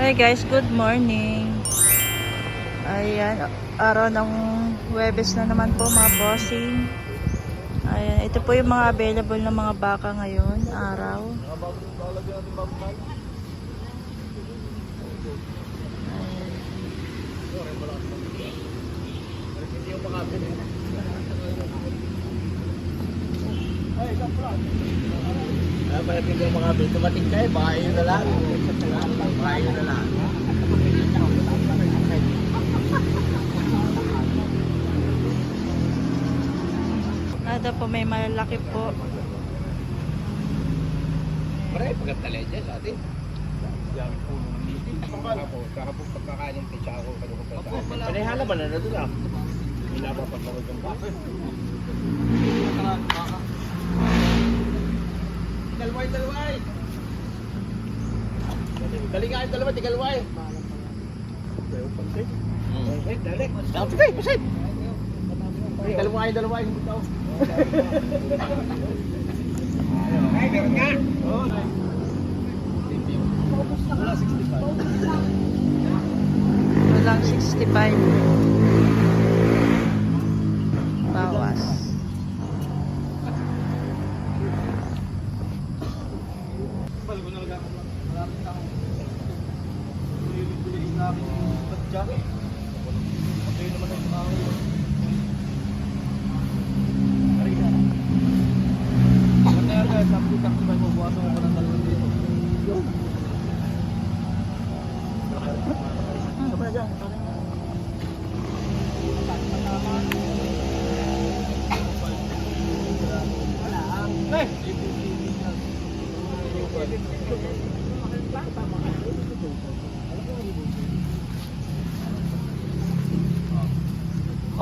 Hi guys, good morning. Ayan, araw ng Huwebes na naman po mga bossing. Ayan, ito po yung mga available na mga baka ngayon, araw. Pwede yung mga tumating kayo, baka yun na lang. Baka yun na lang. Nada po, may malalaki po. Maray, pagkatala dyan sa atin. Yan po nung meeting. Saka po pagkakain ng pizza ako. Panayhala ba na doon ah? Pinapapatawag ng baka. Dalaway! Kalingaan dalawa, tigalway! Dali! Sige, pasit! Dalaway! Ay, meron nga! Wala 65. Walang 65. Bawas.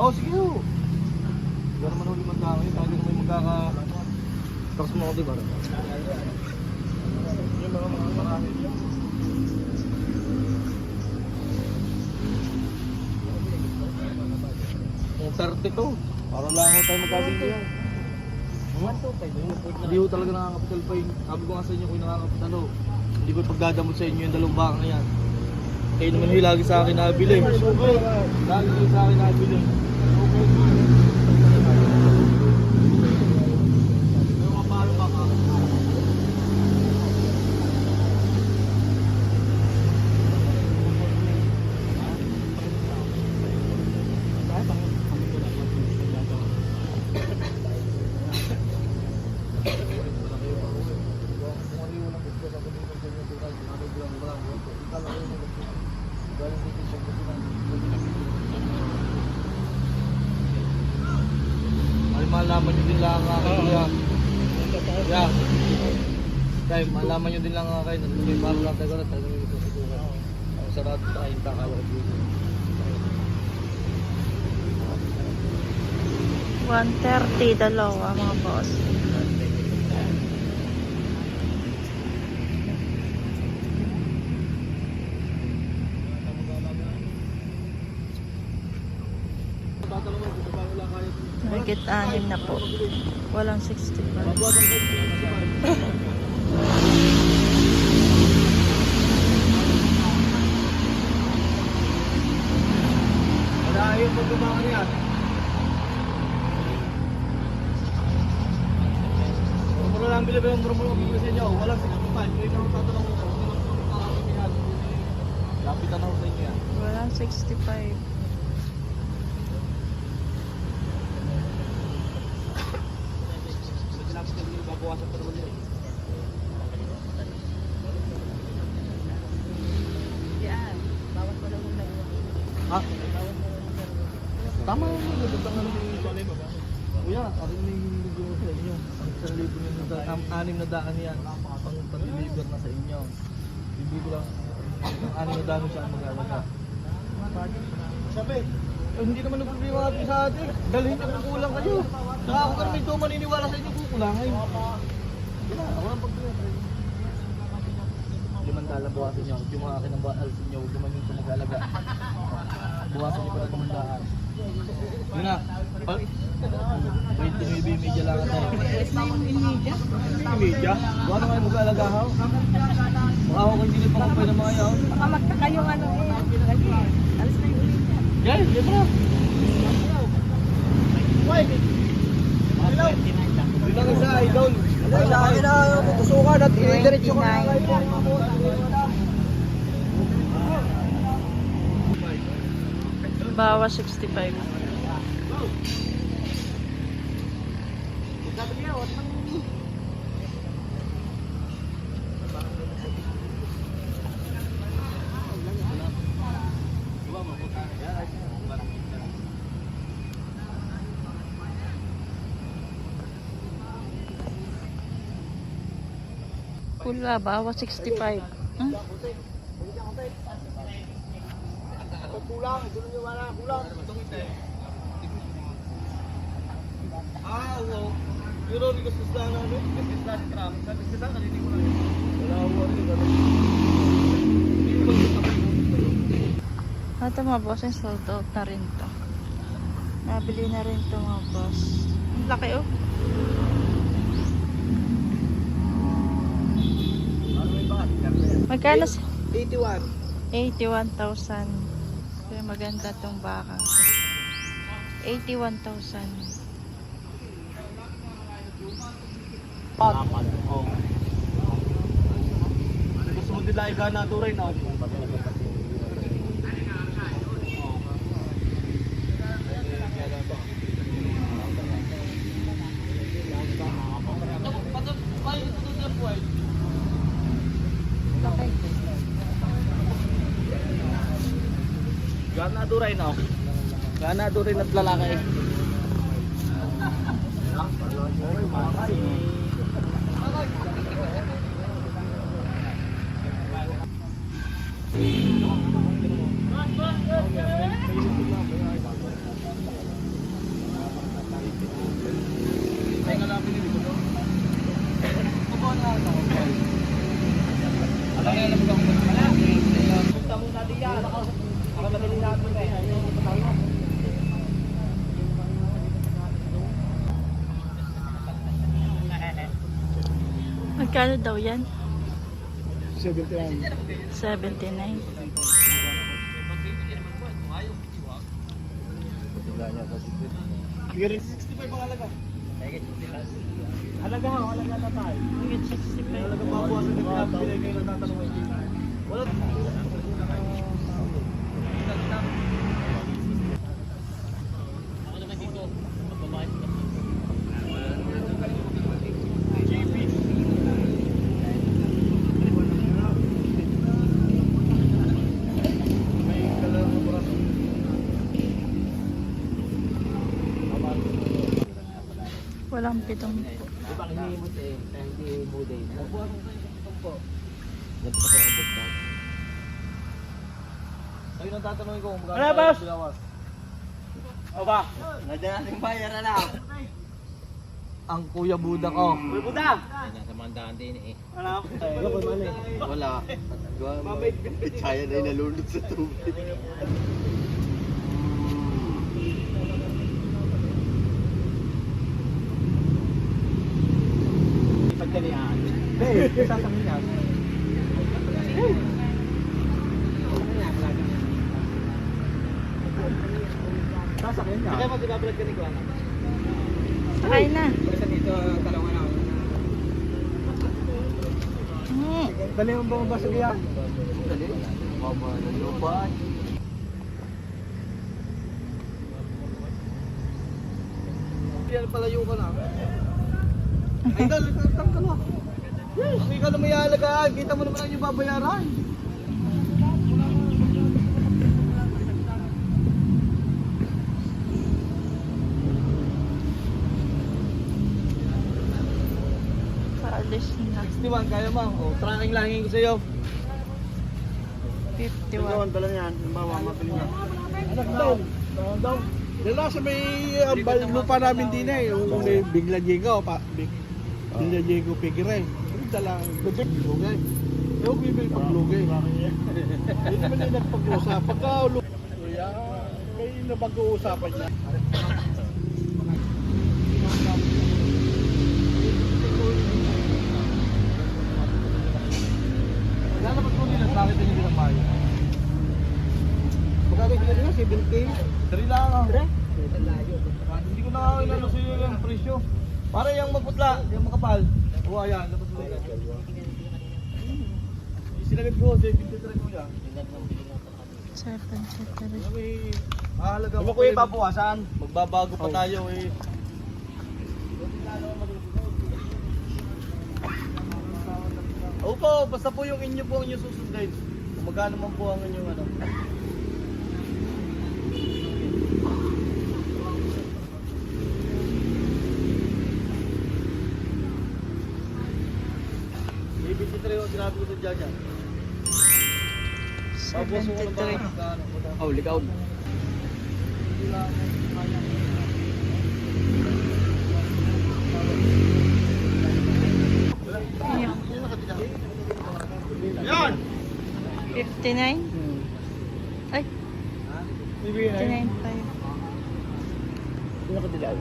Oh, sige ho. Gano'n man ulit magkakaw yun. Tayo naman magkaka... Tapos mo ako diba? Yung mga marami. Yung 30 to. Para lang ho tayo magkabili yan. Hindi ho talaga nakakapital pa yun. Sabi ko nga sa inyo kung nakakapital ho. Hindi ko pagdadamot sa inyo yung dalawang baka na yan. Kayo naman ho lagi sa akin nabili. Lagi ho sa akin nabili. Malaman nyo din lang kayo. Yeah. Kaya malaman nyo din lang kayo. May parang lang tayo na tayo nyo ito. Ang sarap tayo takala ko dito. 130 dalawa mga boss. Higit 6 na po. Walang 65. Malayo po tumakan yan. Mura lang bilib yung mura bigla sa inyo. Walang 65. Kaya ikaw tatanong ko. Lapitan ako sa inyo yan. Walang 65. Babawasan pa naman yun. Yan, bawat mo lang yung Ha? Tama yun. Dutang na naman yung salay baba. Kuya, akin na yung niligulo sa inyo. Ang 1,000 nyo na 6 na daan yan. Pang-deliver na sa inyo. Bibig ko lang. Ang 6 na daan siya ang mag-alaga. Sabi, hindi naman nagpapiliwa natin sa atin. Dalhin niyo kung kulang kayo. Saka ako kami ito maniniwala sa inyo kukulangin. Ako lang pagpiliwa. 5,000 buwasan nyo. Yung mga akin ang alisin nyo. Huwag naman yung mag-alaga. Buwasan nyo pa na 5,000. Yun na. 20 media lang tayo. Media? Buwan na kayo mag-alaga ha? Baka ako hindi nito okay na mga yaw. Baka magtaka yung ano eh. Dali. Alis na yung ulit niya. Guys, di ba? Bilang isa, idol. Sa akin na tutusukan at i-diretso ko na kayo. Bawas 65. Pula, bawas 65. Hmm? Kulang, ito nyo wala, kulang. Oo. Pero di ka susda na, no? Kasi sa traffic, sabi sila, narinig ko lang. Wala ako, Ito mga boss, yung sold out na rin to. Nabili na rin to mga boss. Ang laki oh. Magkano? 81. 81,000. Kaya maganda tong baka. 81,000. Apat. Oo. Gusto mo nila iga na ito rin, no? Gana duray no. Gana duray at lalaki. Magkano daw yan? 79. 79. Bigyan 65 ang halaga. Halaga ho, halaga na tayo. Higit 65. Halaga mabuwasan din na pinay kayo nagtatanong. Wala. Walang pitong. Di ba hinihimot eh, hindi mo din. Mabuwasan din ito po. Ganito pa ang bukta. Kayo nang tatanungin ko kung magkano tayo binawas. O ba? Nandiyan natin bayaran na. Ang Kuya Buda ko. Kuya Buda! Nasa mandaan din eh. Ano? Wala. Chaya na inalunod sa tubig. Pagkalian. Hindi, sasangin yan. Sasakyan niya. Kaya mag-vlog ka ni Kuya. Sakay na. Kasi dito, talungan ako. Hmm. Dali mo ba ang baso yan? Dali. Mama na lupa. Yan palayo ka na. Ay, dali, tangka na. Ang ikaw na may alagaan, kita mo naman ang yung babayaran. Paalis na. 61, kaya mo. O, tracking langin ko sa'yo. 51. Dala niyan, bawa, mapili niya. Anak daw. Daw. Dala sa may lupa namin din eh. Yung may Bigla Diego, Bigla Diego Pigre. Dala, lugay. Lugay. Yung bibili pag lugay. Hindi naman yung nagpag-usap. Pagka lugay, may napag-uusapan niya. Lalabas ko nila sa akin makapal. Magkano sila nila? 70? 3 lang ah. Hindi ko na inano sa iyo yung presyo. Para yung magputla, yung makapal. Oo, ayan, labas mo yan. Sinagad ko, 73 ko yan. 73. May mahalaga mo kuya pabuwasan. Magbabago pa tayo eh. Opo, basta po yung inyo po ang inyo susundin. Kung magkano man po ang inyong ano. May 23 yung sinabi ko sa Jaja. 73. Oh, ligaw. Ayan. Yan! 59? Ay, 59.5.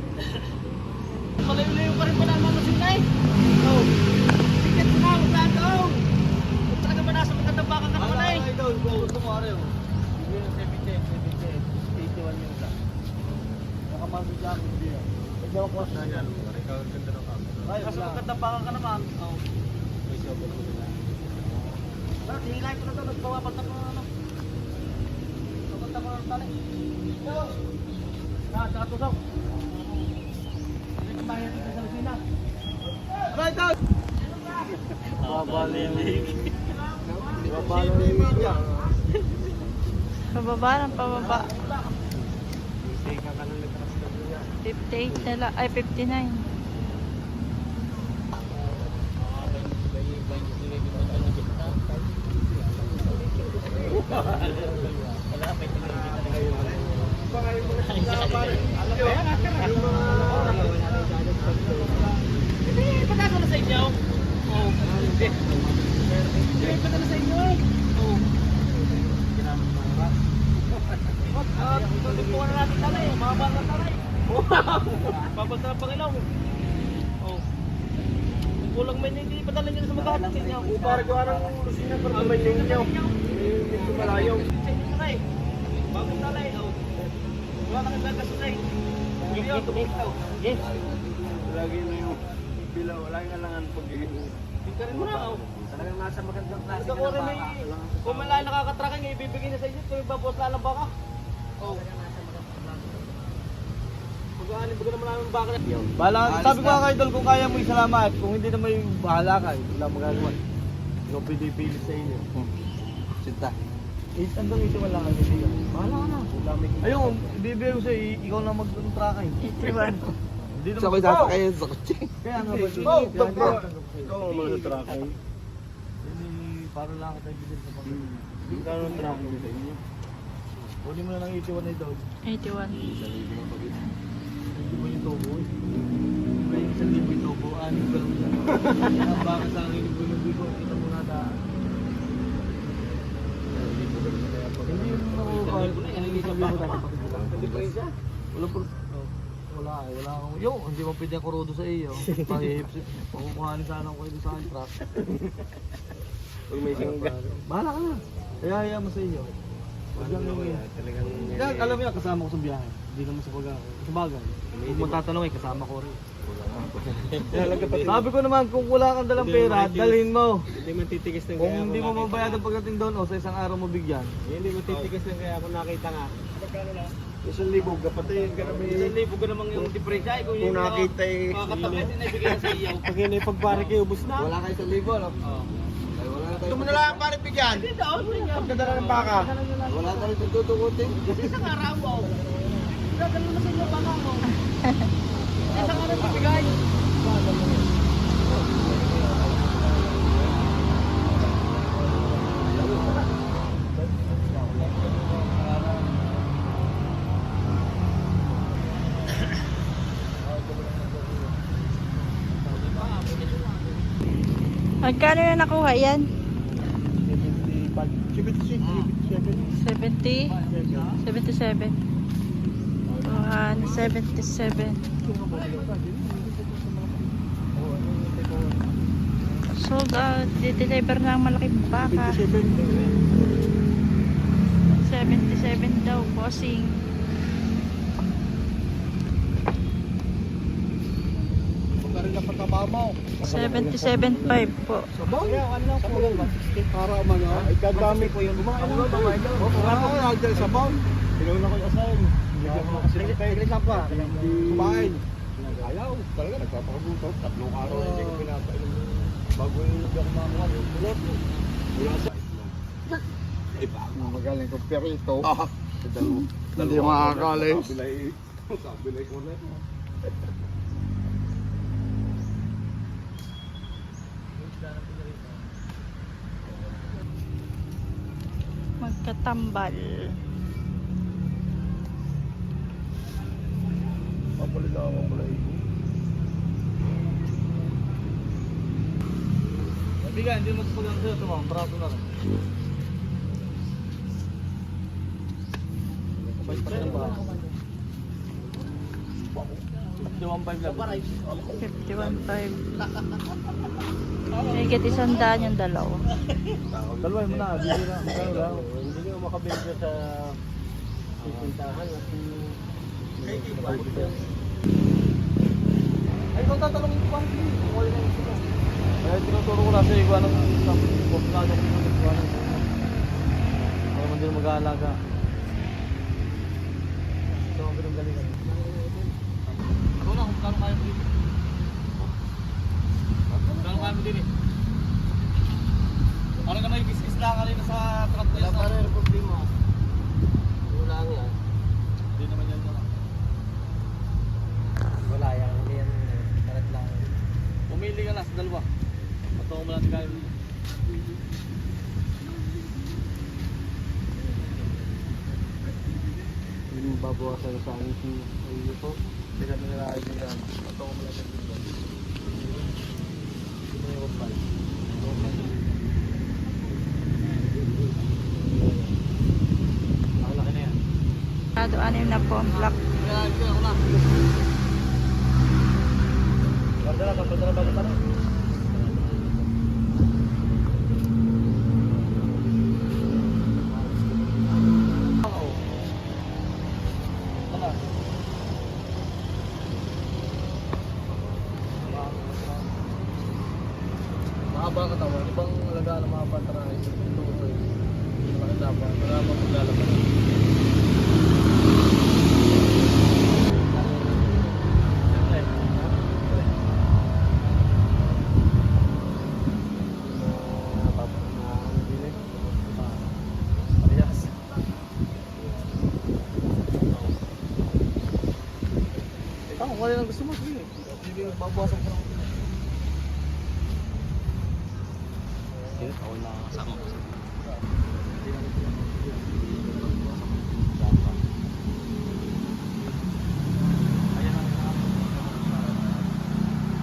Palayo-layo pa rin pala ang mga sinay. Oo. Ticket mo na, magdadaong. Kung talaga ba nasa magandang baka ka naman ay. Ay, daw, gusto mo araw. Hindi yung 70, 81 yung isa. Nakamagod lang, hindi yan. Ikaw ko sa yan. Ikaw ang ganda ng camera. Ay, kasi magandang baka ka naman. Oo. May shovel ko nila. Tingilay ko na ito, nagbawapat ako ng ano. Nagbawapat ako ng tali. Ito. Tsaka tusaw. Right out! Babalilig. Babalilig. Pababa ng pababa. 58 na lang. Ay, 59. Patako na sa inyo. Oo. Hindi. Patako na sa inyo. Oo. Tutupuan na natin talay. Mahaba na talay. Babag na Pangilaw. Oo. Kulang may hindi padala nyo sa maghahat sa inyo. Para gawa ng lusina para naman ninyo. Medyo malayo. Sa inyo talay. Bagong talay. Wala na kang gagasay. Yes. Lagi na yung bila, wala yung alangan pag-iinom. Tingkarin mo na. Talagang nasa magandang klase Kung ako rin may, kung malaya nakakatrakan yung ibibigay na sa inyo, kung ibabos lang ng baka. Oo. Mag-aanin ba ka naman namin baka na? Bahala, sabi ko nga kay Idol, kung kaya mo isalamat, kung hindi naman yung bahala ka, wala magagawa. Yung pili sa inyo. Sinta. Hanggang ito wala kayo bibigyan. Bahala ka na. Ayun, ibibigay ko sa'yo, ikaw na mag-traka eh. 81. Hindi naman. Sabay data kayo sa kutsi. Kaya nga ba? Oh, tagpo. Ikaw ang mga traka. Para lang kita ibigay sa pag Ikaw ang traka sa inyo. Kunin mo na ng 81 na ito. 81. Hindi mo yung tubo eh. May isang libo yung tubo, anin ko lang yan. Baka sa akin yung binubigo, kita mo na daan. Hindi yung makukuha. Hindi sa baka. Wala po. Wala eh, wala akong... Yo, hindi mo pwede ang kurudo sa iyo. Pahihipsip. Pakukuhanin sana ako sa akin truck. Pag may singga. Bahala ka na. Kaya mo sa iyo. Huwag lang yung... Yan, alam mo yan, kasama ko sa biyahe. Hindi naman sa bagay. Kung mo tatanong eh, kasama ko rin. Sabi ko naman, kung wala kang dalang pera, dalhin mo. Hindi mo titigas ng Kung hindi mo mabayad ang pagdating doon o sa isang araw mo bigyan. Hindi mo titigas ng kaya ako nakita nga. 1,000 kapatid ka naman. 1,000 ka namang yung diferensya. Kung nakita eh. Kakatabi, tinibigyan sa iyo. Pag yun ay pagpare kayo, ubus na. Wala kayo 1,000, no? Oo. Wala na tayo. Ito mo na lang pare bigyan. Hindi daw, Pagkadala ng baka. Wala tayo tututukutin. Kasi isang araw mo. Dadalo na sa inyo baka mo. Isang araw bibigay. Magkano na nakuha yan? 75. 70? 77. 77. Sold out. Di-deliver na ang malaking baka. 27. 77 daw, bossing. Pagkarin na pagkaba mo. 77.5 po. Sabaw? Para man ah. Ay kadami po yung kumain na. Oo, dyan sabaw. Tinawin ako yung asahin. Tiglit lang pa. Kumain. Ayaw. Talaga nagpapakabutot. 3 araw na hindi ko pinapainom. Bago yung lugar mamuha. Bulot. Wala sa. Magaling ko perito. Hindi makakalis. Sabilay ko na. Magkatambal. Papalit ako ng bulay. Mabiga, hindi mo sasagang sa'yo. Ito mga braso na rin. Kapag pa rin ang braso. 51.5 lang. 51.5. Higit 100 yung dalawa. Dalawa mo na, bibira. Magkano lang? Hindi nyo makabili ka sa pipuntahan at Ay, ikaw tatanungin ko pa. Kung wala na yung sila. Kaya tinuturo ko na sa iyo kung anong kumplano ko yung kung anong para man din mag-aalaga. Ito ang pinanggalingan. Ikaw na, kung plano kaya mo dito. Kung plano kaya mo din eh. Ano na may kiskis lang kanina sa truck na yun? wala pa rin problema. Wala nga. Hindi naman yan na lang. Wala yan. Hindi yan. Karat lang. Pumili ka na sa dalawa. Patungo mo natin kayo. Hindi mo babawasan sa akin si Ayo po. Hindi ka nila ayos nila. Patungo mo natin dito. Hindi mo yung kapal. Laki na yan. Anim na po ang black. Kaya ito ako na. Padala ka, padala bago pa rin. Mahaba ang katawan, ibang alagaan ng mga pantarahe. Ito ko rin. Makita pa, wala pa maglalaban. Kung ano lang gusto mo, sige. Hindi babawasan ko lang. Sige, ako na kasama ko.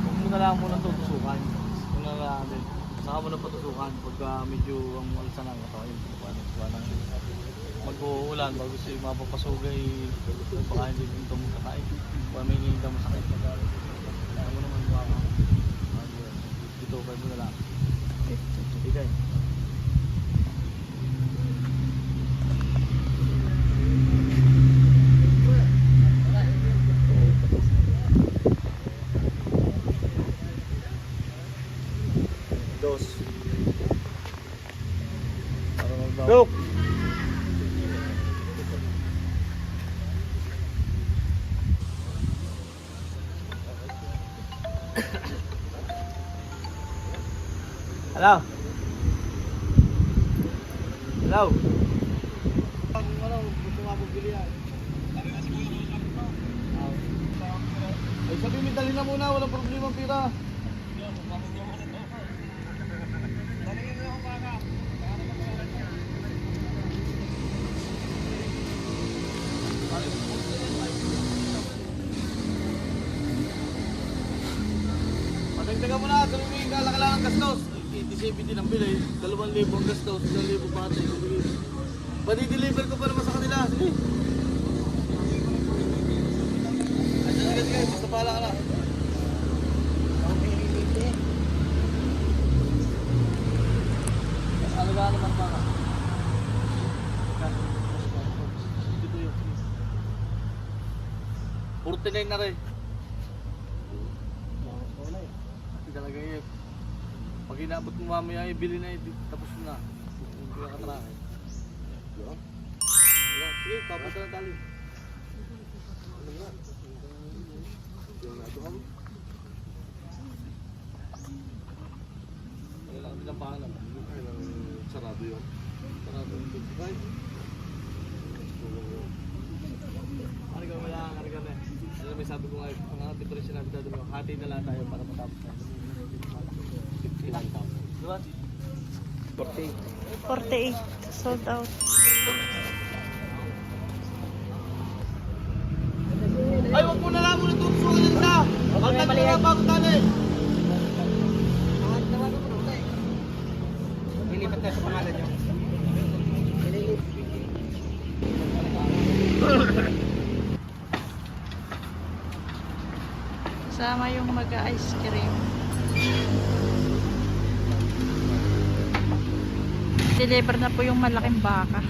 Huwag mo na lang muna ito tusukan. Huwag na lang din. Saka mo na patusukan pagka medyo ang alsa ng katawan. Mag-uulan bago siya mapapasugay. Baka hindi dito mo kakain. Kung may hinihintang mo sakit. Kaya mo naman mga dito, kaya mo na lang. Bigay. Dos. Para magbawa. Look! Hello? Hello? Ano, gusto nga bumili yan. Ay, sabi mo, dali na muna, walang problema, pira. Patagdagan mo na, sabi mo yung kalakalangan gastos. 87 din ang bilay, 2,000 ang gastos, 1,000 pa ata. Padi-deliver ko pa naman sa kanila, sige. Ay, sige, basta pala ka na. Mas alagaan naman pa ka. 49 na rin. Hindi talaga yun. Pag inabot mo mamaya, ibili na yun. Tapos na. Hindi ka katrake. Wala. Sige, papunta na tali. Wala kami ng pangalan. Sarado yun. Sarado yung 25. Ano ka wala ang ano kami? Alam mo, sabi ko nga, ang mga pito rin sinabi tayo doon, hati na lang tayo para matapos na. 51,000. Diba? 48. Sold out. Ay, wag mo na lang muna tutsukan yan ka! Ang tagal na bago tali! Nilipat tayo sa pangalan niyo. Sama yung mag-ice cream. Deliver na po yung malaking baka.